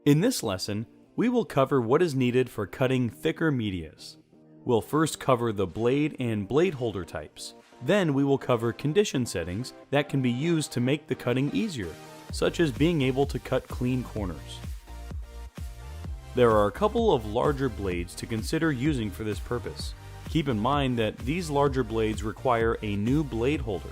In this lesson, we will cover what is needed for cutting thicker medias. We'll first cover the blade and blade holder types. Then we will cover condition settings that can be used to make the cutting easier, such as being able to cut clean corners. There are a couple of larger blades to consider using for this purpose. Keep in mind that these larger blades require a new blade holder.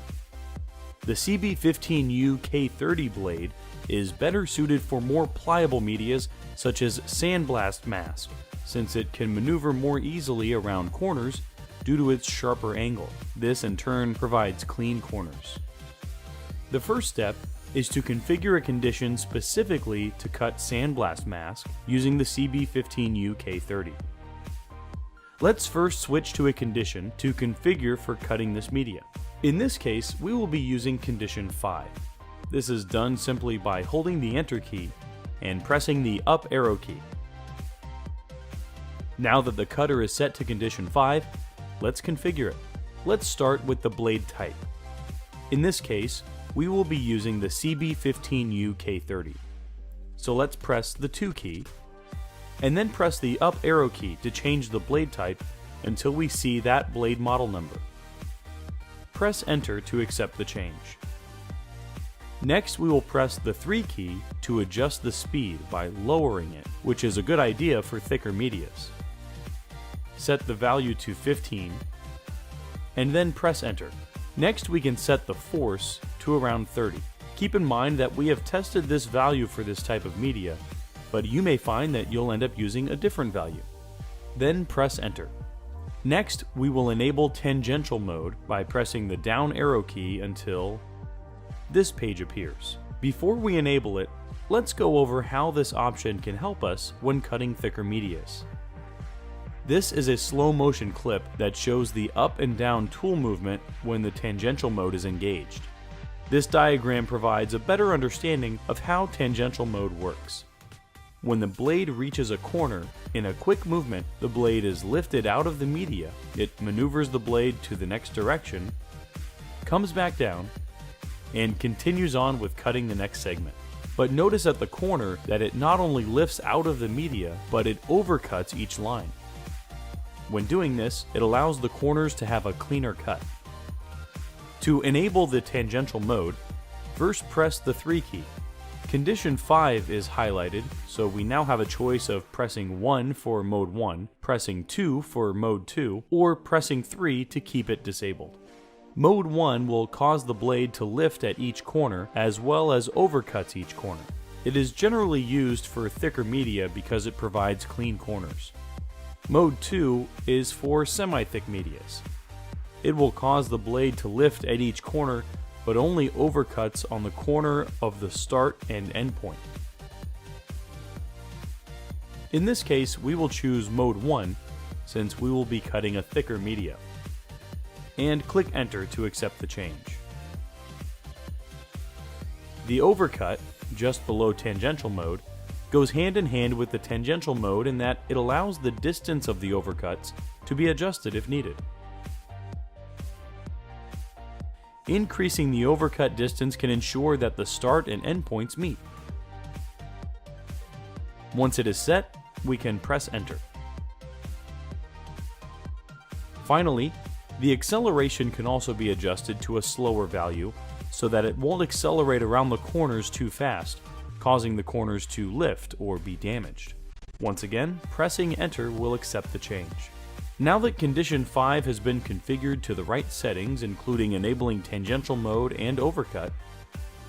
The CB15U K30 blade is better suited for more pliable medias such as sandblast mask, since it can maneuver more easily around corners due to its sharper angle. This in turn provides clean corners. The first step is to configure a condition specifically to cut sandblast mask using the CB15U K30. Let's first switch to a condition to configure for cutting this media. In this case, we will be using condition 5. This is done simply by holding the Enter key and pressing the up arrow key. Now that the cutter is set to condition 5, let's configure it. Let's start with the blade type. In this case, we will be using the CB15U K30. So let's press the 2 key, and then press the up arrow key to change the blade type until we see that blade model number. Press Enter to accept the change. Next, we will press the 3 key to adjust the speed by lowering it, which is a good idea for thicker medias. Set the value to 15, and then press Enter. Next, we can set the force to around 30. Keep in mind that we have tested this value for this type of media, but you may find that you'll end up using a different value. Then press Enter. Next, we will enable tangential mode by pressing the down arrow key until this page appears. Before we enable it, let's go over how this option can help us when cutting thicker medias. This is a slow motion clip that shows the up and down tool movement when the tangential mode is engaged. This diagram provides a better understanding of how tangential mode works. When the blade reaches a corner, in a quick movement, the blade is lifted out of the media. It maneuvers the blade to the next direction, comes back down, and continues on with cutting the next segment. But notice at the corner that it not only lifts out of the media, but it overcuts each line. When doing this, it allows the corners to have a cleaner cut. To enable the tangential mode, first press the 3 key. Condition 5 is highlighted, so we now have a choice of pressing 1 for mode 1, pressing 2 for mode 2, or pressing 3 to keep it disabled. Mode 1 will cause the blade to lift at each corner as well as overcuts each corner. It is generally used for thicker media because it provides clean corners. Mode 2 is for semi-thick medias. It will cause the blade to lift at each corner but only overcuts on the corner of the start and end point. In this case, we will choose Mode 1 since we will be cutting a thicker media, and click Enter to accept the change. The overcut, just below tangential mode, goes hand in hand with the tangential mode in that it allows the distance of the overcuts to be adjusted if needed. Increasing the overcut distance can ensure that the start and end points meet. Once it is set, we can press Enter. Finally, the acceleration can also be adjusted to a slower value so that it won't accelerate around the corners too fast, causing the corners to lift or be damaged. Once again, pressing Enter will accept the change. Now that Condition 5 has been configured to the right settings, including enabling tangential mode and overcut,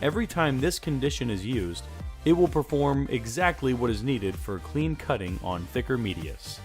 every time this condition is used, it will perform exactly what is needed for clean cutting on thicker medias.